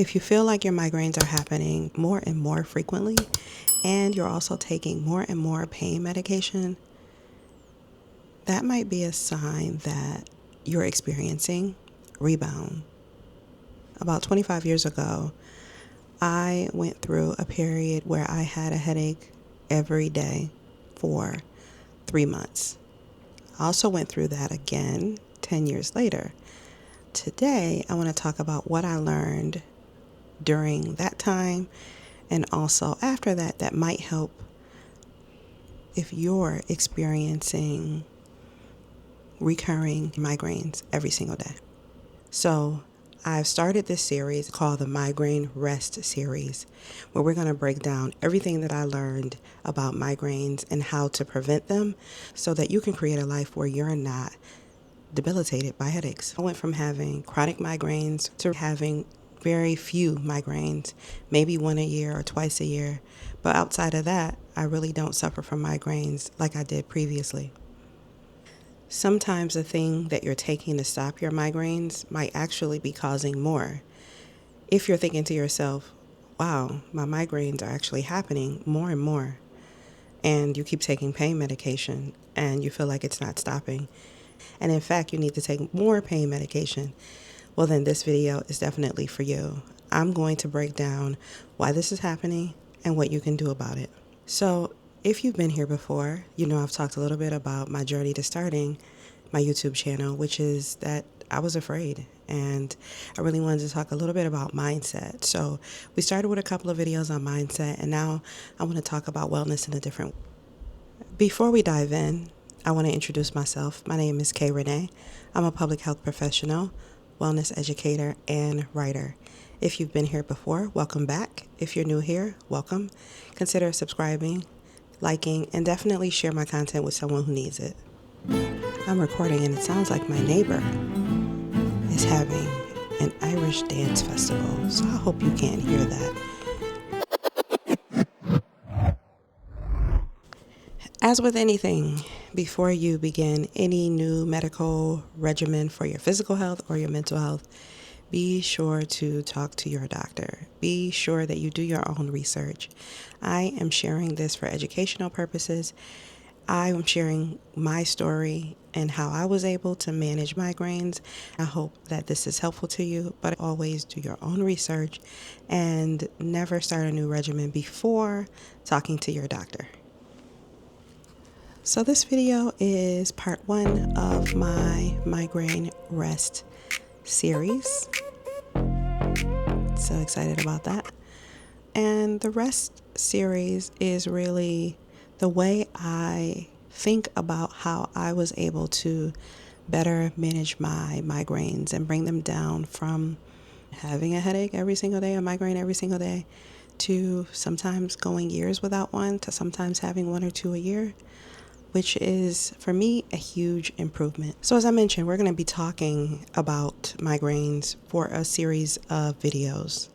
If you feel like your migraines are happening more and more frequently, and you're also taking more and more pain medication, that might be a sign that you're experiencing rebound. About 25 years ago, I went through a period where I had a headache every day for 3 months. I also went through that again 10 years later. Today, I want to talk about what I learned during that time and also after that that might help if you're experiencing recurring migraines every single day. So I've started this series called the Migraine R.E.S.T series, where we're going to break down everything that I learned about migraines and how to prevent them so that you can create a life where you're not debilitated by headaches. I went from having chronic migraines to having very few migraines, maybe one a year or twice a year. But outside of that, I really don't suffer from migraines like I did previously. Sometimes the thing that you're taking to stop your migraines might actually be causing more. If you're thinking to yourself, wow, my migraines are actually happening more and more, and you keep taking pain medication and you feel like it's not stopping, and in fact you need to take more pain medication, well then this video is definitely for you. I'm going to break down why this is happening and what you can do about it. So if you've been here before, you know I've talked a little bit about my journey to starting my YouTube channel, which is that I was afraid and I really wanted to talk a little bit about mindset. So we started with a couple of videos on mindset, and now I want to talk about wellness in a different way. Before we dive in, I want to introduce myself. My name is Kay Renee. I'm a public health professional, wellness educator, and writer. If you've been here before, welcome back. If you're new here, welcome. Consider subscribing, liking, and definitely share my content with someone who needs it. I'm recording and it sounds like my neighbor is having an Irish dance festival, so I hope you can't hear that. As with anything, before you begin any new medical regimen for your physical health or your mental health, be sure to talk to your doctor. Be sure that you do your own research. I am sharing this for educational purposes. I am sharing my story and how I was able to manage migraines. I hope that this is helpful to you, but always do your own research and never start a new regimen before talking to your doctor. So this video is part 1 of my Migraine R.E.S.T series. So excited about that. And the R.E.S.T series is really the way I think about how I was able to better manage my migraines and bring them down from having a headache every single day, a migraine every single day, to sometimes going years without one, to sometimes having 1 or 2 a year, which is, for me, a huge improvement. So as I mentioned, we're going to be talking about migraines for a series of videos.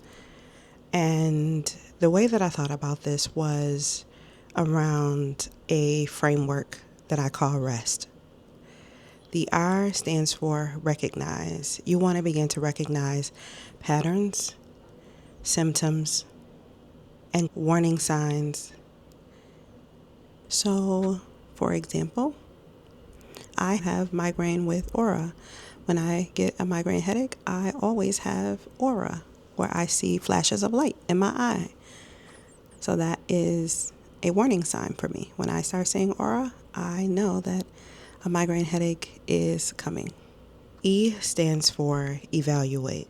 And the way that I thought about this was around a framework that I call R.E.S.T. The R stands for recognize. You want to begin to recognize patterns, symptoms, and warning signs. So, for example, I have migraine with aura. When I get a migraine headache, I always have aura, where I see flashes of light in my eye. So that is a warning sign for me. When I start seeing aura, I know that a migraine headache is coming. E stands for evaluate.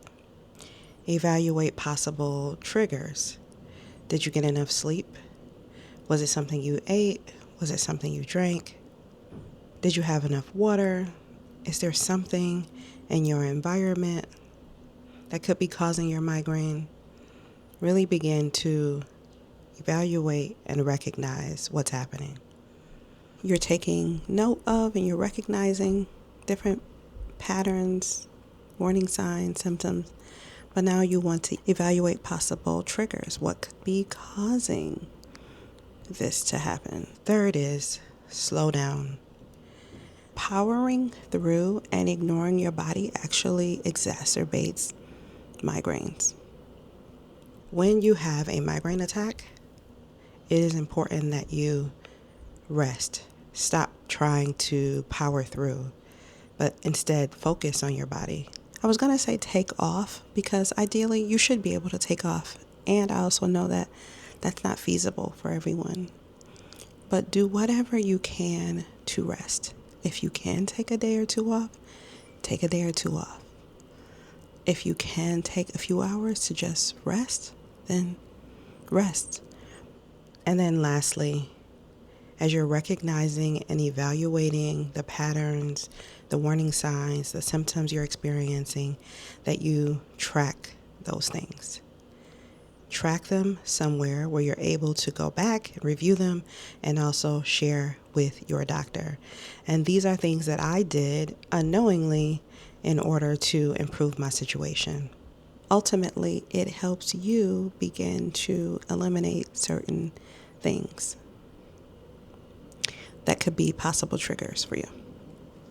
Evaluate possible triggers. Did you get enough sleep? Was it something you ate? Was it something you drank? Did you have enough water? Is there something in your environment that could be causing your migraine? Really begin to evaluate and recognize what's happening. You're taking note of and you're recognizing different patterns, warning signs, symptoms, but now you want to evaluate possible triggers. What could be causing this to happen? Third is slow down. Powering through and ignoring your body actually exacerbates migraines. When you have a migraine attack, it is important that you rest. Stop trying to power through, but instead focus on your body. I was going to say take off because ideally you should be able to take off. And I also know that that's not feasible for everyone. But do whatever you can to rest. If you can take a day or two off, take a day or two off. If you can take a few hours to just rest, then rest. And then lastly, as you're recognizing and evaluating the patterns, the warning signs, the symptoms you're experiencing, that you track those things. Track them somewhere where you're able to go back, review them, and also share with your doctor. And these are things that I did unknowingly in order to improve my situation. Ultimately, it helps you begin to eliminate certain things that could be possible triggers for you.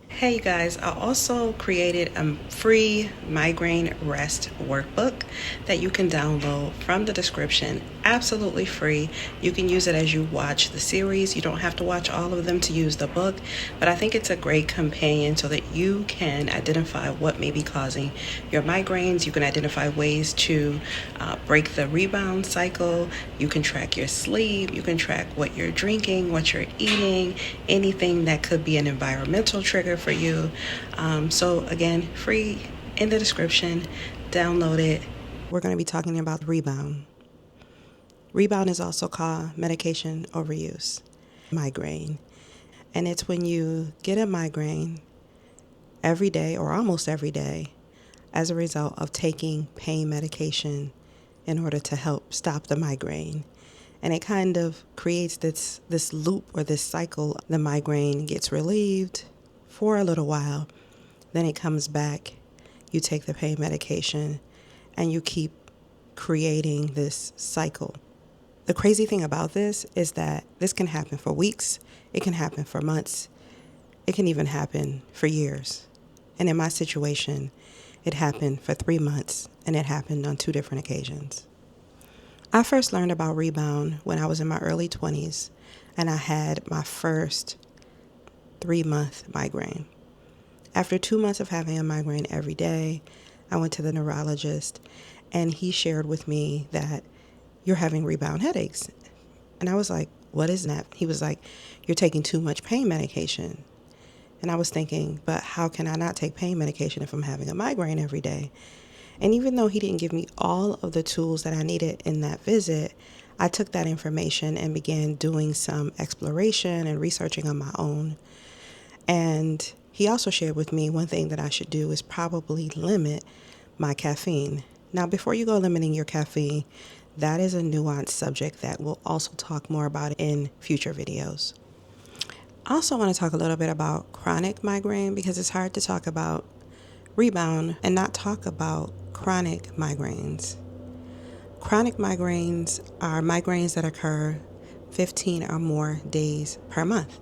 Hey you guys, I also created a free Migraine R.E.S.T workbook that you can download from the description. Absolutely free. You can use it as you watch the series. You don't have to watch all of them to use the book, but I think it's a great companion so that you can identify what may be causing your migraines. You can identify ways to break the rebound cycle. You can track your sleep. You can track what you're drinking, what you're eating, anything that could be an environmental trigger for you. So again, free in the description. Download it. We're going to be talking about Rebound. Rebound is also called medication-overuse, migraine. And it's when you get a migraine every day or almost every day as a result of taking pain medication in order to help stop the migraine. And it kind of creates this loop or this cycle. The migraine gets relieved for a little while, then it comes back, you take the pain medication, and you keep creating this cycle. The crazy thing about this is that this can happen for weeks, it can happen for months, it can even happen for years. And in my situation, it happened for 3 months, and it happened on 2 different occasions. I first learned about Rebound when I was in my early 20s, and I had my first 3-month migraine. After 2 months of having a migraine every day, I went to the neurologist, and he shared with me that you're having rebound headaches. And I was like, what is that? He was like, you're taking too much pain medication. And I was thinking, but how can I not take pain medication if I'm having a migraine every day? And even though he didn't give me all of the tools that I needed in that visit, I took that information and began doing some exploration and researching on my own. And he also shared with me one thing that I should do is probably limit my caffeine. Now, before you go limiting your caffeine, that is a nuanced subject that we'll also talk more about in future videos. I also want to talk a little bit about chronic migraine because it's hard to talk about rebound and not talk about chronic migraines. Chronic migraines are migraines that occur 15 or more days per month.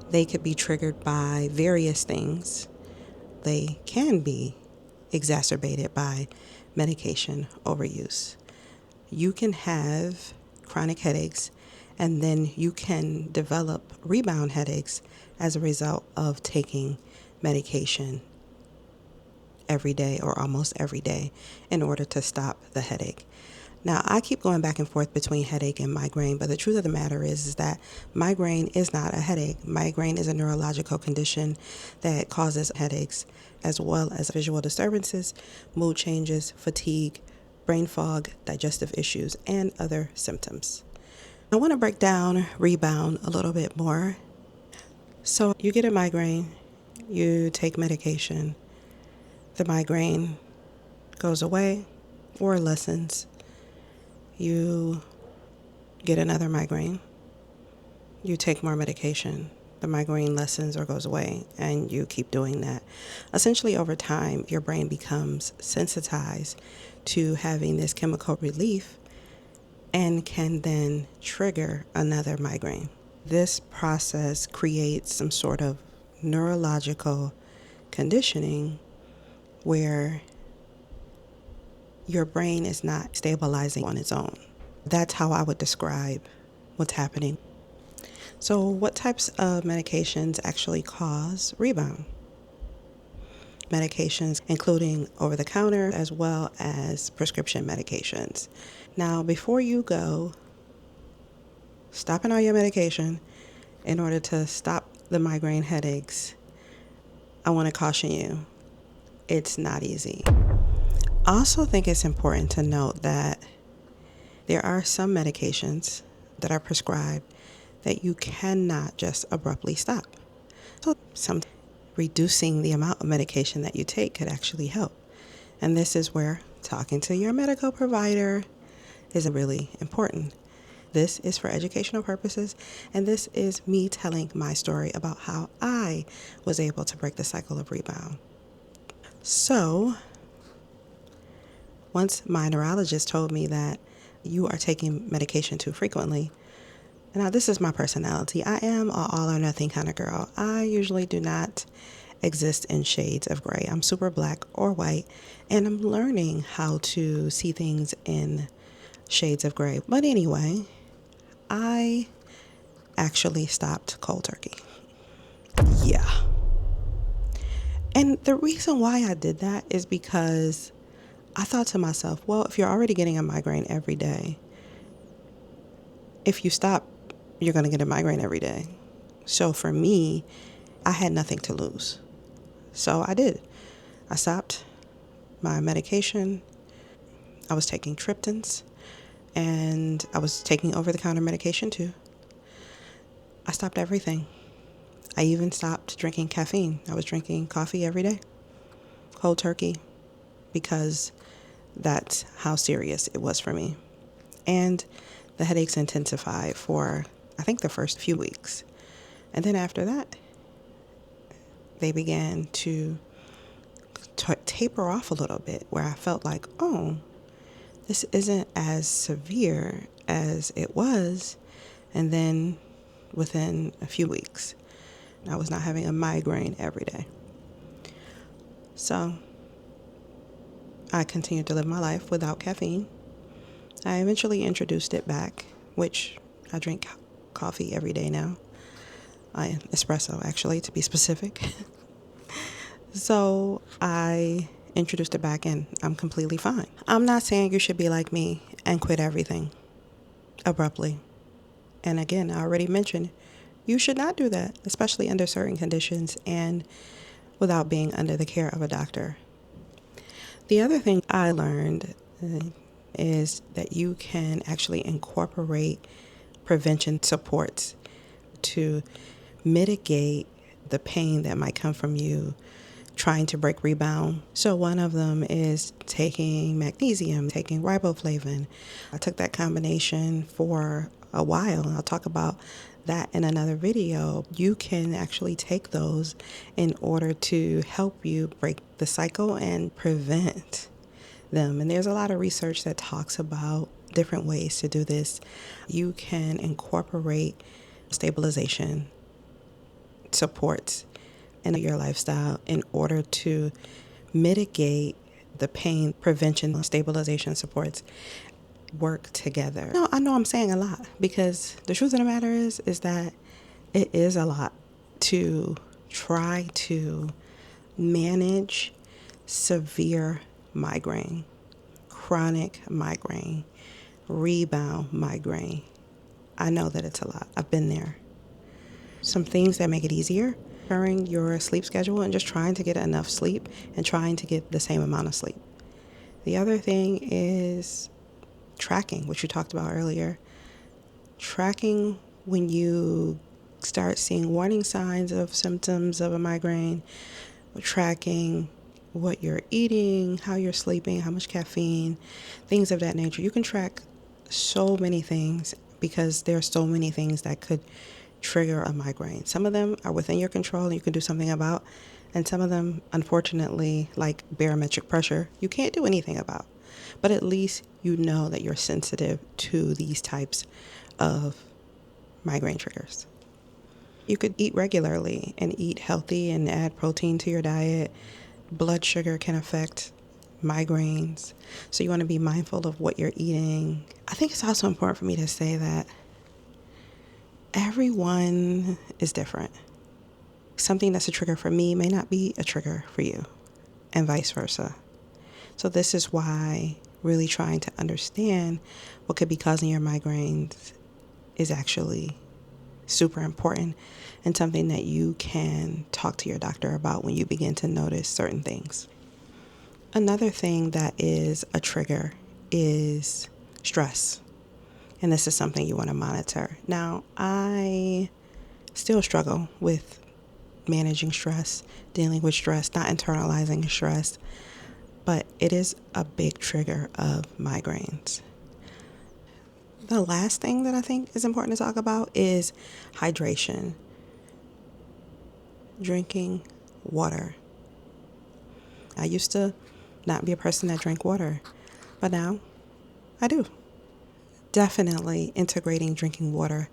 They could be triggered by various things. They can be exacerbated by medication overuse. You can have chronic headaches and then you can develop rebound headaches as a result of taking medication every day or almost every day in order to stop the headache. Now, I keep going back and forth between headache and migraine, but the truth of the matter is that migraine is not a headache. Migraine is a neurological condition that causes headaches as well as visual disturbances, mood changes, fatigue, brain fog, digestive issues, and other symptoms. I want to break down Rebound a little bit more. So you get a migraine, you take medication, the migraine goes away or lessens. You get another migraine, you take more medication, the migraine lessens or goes away, and you keep doing that. Essentially, over time, your brain becomes sensitized to having this chemical relief and can then trigger another migraine. This process creates some sort of neurological conditioning where your brain is not stabilizing on its own. That's how I would describe what's happening. So, what types of medications actually cause rebound? Medications including over-the-counter as well as prescription medications. Now, before you go stopping all your medication in order to stop the migraine headaches, I want to caution you, it's not easy. I also think it's important to note that there are some medications that are prescribed that you cannot just abruptly stop. So reducing the amount of medication that you take could actually help. And this is where talking to your medical provider is really important. This is for educational purposes, and this is me telling my story about how I was able to break the cycle of rebound. So, once my neurologist told me that you are taking medication too frequently, now this is my personality. I am an all or nothing kind of girl. I usually do not exist in shades of gray. I'm super black or white, and I'm learning how to see things in shades of gray. But anyway, I actually stopped cold turkey. Yeah. And the reason why I did that is because I thought to myself, well, if you're already getting a migraine every day, if you stop, you're going to get a migraine every day. So for me, I had nothing to lose. So I did. I stopped my medication. I was taking triptans, and I was taking over-the-counter medication too. I stopped everything. I even stopped drinking caffeine. I was drinking coffee every day, cold turkey, because that's how serious it was for me. And the headaches intensified for, I think, the first few weeks. And then after that, they began to taper off a little bit, where I felt like, oh, this isn't as severe as it was. And then within a few weeks, I was not having a migraine every day. So I continued to live my life without caffeine. I eventually introduced it back, which I drink coffee every day now. Espresso, actually, to be specific. So I introduced it back, and I'm completely fine. I'm not saying you should be like me and quit everything abruptly. And again, I already mentioned you should not do that, especially under certain conditions and without being under the care of a doctor. The other thing I learned is that you can actually incorporate prevention supports to mitigate the pain that might come from you trying to break rebound. So one of them is taking magnesium, taking riboflavin. I took that combination for a while, and I'll talk about that in another video. You can actually take those in order to help you break the cycle and prevent them. And there's a lot of research that talks about different ways to do this. You can incorporate stabilization supports in your lifestyle in order to mitigate the pain. Prevention, stabilization supports work together. No, I know I'm saying a lot, because the truth of the matter is that it is a lot to try to manage severe migraine, chronic migraine, rebound migraine. I know that it's a lot. I've been there. Some things that make it easier: clearing your sleep schedule and just trying to get enough sleep and trying to get the same amount of sleep. The other thing is tracking, which you talked about earlier. Tracking when you start seeing warning signs of symptoms of a migraine. Tracking what you're eating, how you're sleeping, how much caffeine, things of that nature. You can track so many things, because there are so many things that could trigger a migraine. Some of them are within your control and you can do something about, and some of them, unfortunately, like barometric pressure, you can't do anything about. But at least you know that you're sensitive to these types of migraine triggers. You could eat regularly and eat healthy and add protein to your diet. Blood sugar can affect migraines. So you want to be mindful of what you're eating. I think it's also important for me to say that everyone is different. Something that's a trigger for me may not be a trigger for you, and vice versa. So this is why really trying to understand what could be causing your migraines is actually super important and something that you can talk to your doctor about when you begin to notice certain things. Another thing that is a trigger is stress. And this is something you want to monitor. Now, I still struggle with managing stress, dealing with stress, not internalizing stress, but it is a big trigger of migraines. The last thing that I think is important to talk about is hydration. Drinking water. I used to not be a person that drank water, but now I do. Definitely integrating drinking water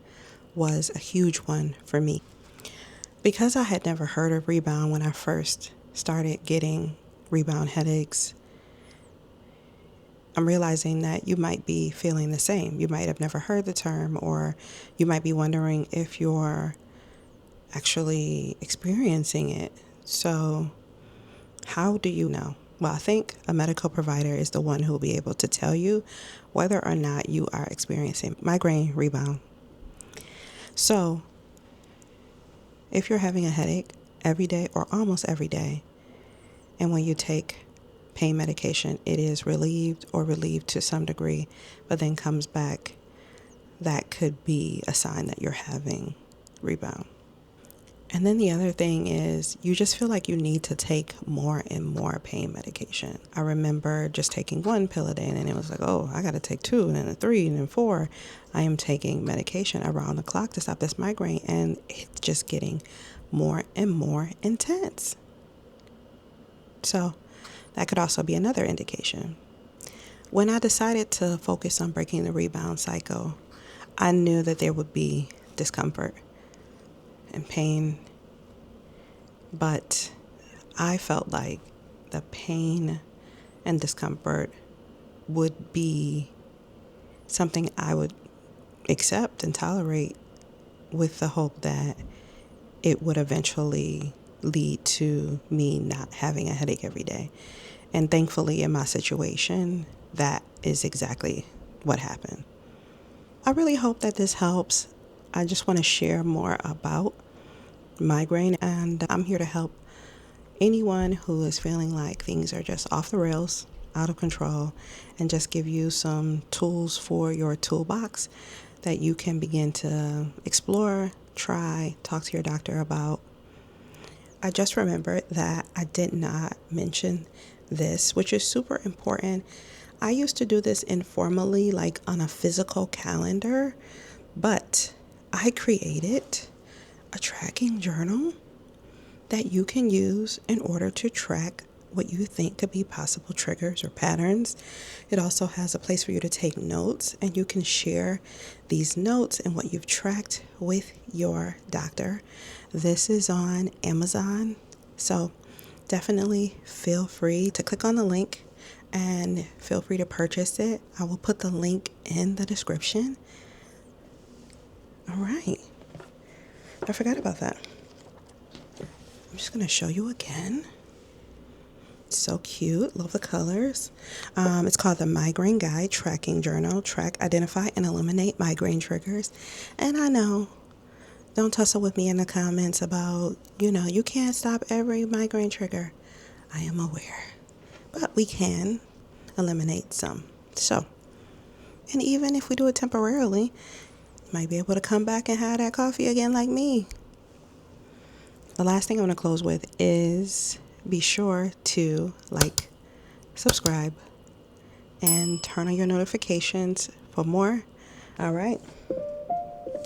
was a huge one for me. Because I had never heard of Rebound when I first started getting rebound headaches, I'm realizing that you might be feeling the same. You might have never heard the term, or you might be wondering if you're actually experiencing it. So how do you know? Well, I think a medical provider is the one who will be able to tell you whether or not you are experiencing migraine rebound. So if you're having a headache every day or almost every day, and when you take pain medication, it is relieved or relieved to some degree, but then comes back, that could be a sign that you're having rebound. And then the other thing is you just feel like you need to take more and more pain medication. I remember just taking one pill a day, and then it was like, oh, I got to take 2 and then 3 and then 4. I am taking medication around the clock to stop this migraine, and it's just getting more and more intense. So that could also be another indication. When I decided to focus on breaking the rebound cycle, I knew that there would be discomfort and pain, but I felt like the pain and discomfort would be something I would accept and tolerate, with the hope that it would eventually lead to me not having a headache every day. And thankfully, in my situation, that is exactly what happened. I really hope that this helps. I just want to share more about migraine, and I'm here to help anyone who is feeling like things are just off the rails, out of control, and just give you some tools for your toolbox that you can begin to explore, try, talk to your doctor about. I just remembered that I did not mention this, which is super important. I used to do this informally, like on a physical calendar, but I created a tracking journal that you can use in order to track what you think could be possible triggers or patterns. It also has a place for you to take notes, and you can share these notes and what you've tracked with your doctor. This is on Amazon, so definitely feel free to click on the link and feel free to purchase it. I will put the link in the description. All right. I forgot about that. I'm just going to show you again. It's so cute. Love the colors. It's called the Migraine Guide Tracking Journal. Track, identify, and eliminate migraine triggers. And I know, don't tussle with me in the comments about, you can't stop every migraine trigger. I am aware. But we can eliminate some. So, and even if we do it temporarily, you might be able to come back and have that coffee again like me. The last thing I'm going to close with is be sure to like, subscribe, and turn on your notifications for more. All right.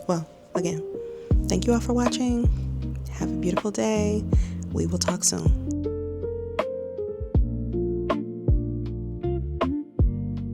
Well, again, thank you all for watching. Have a beautiful day. We will talk soon.